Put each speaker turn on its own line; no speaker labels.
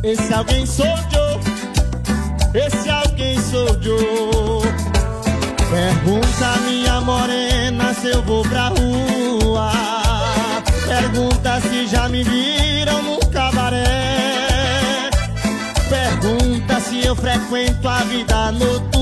Esse alguém sou eu, esse alguém sou eu. Pergunta minha morena se eu vou pra rua. Pergunta se já me viram no cabaré. Pergunta se eu frequento a vida noturna.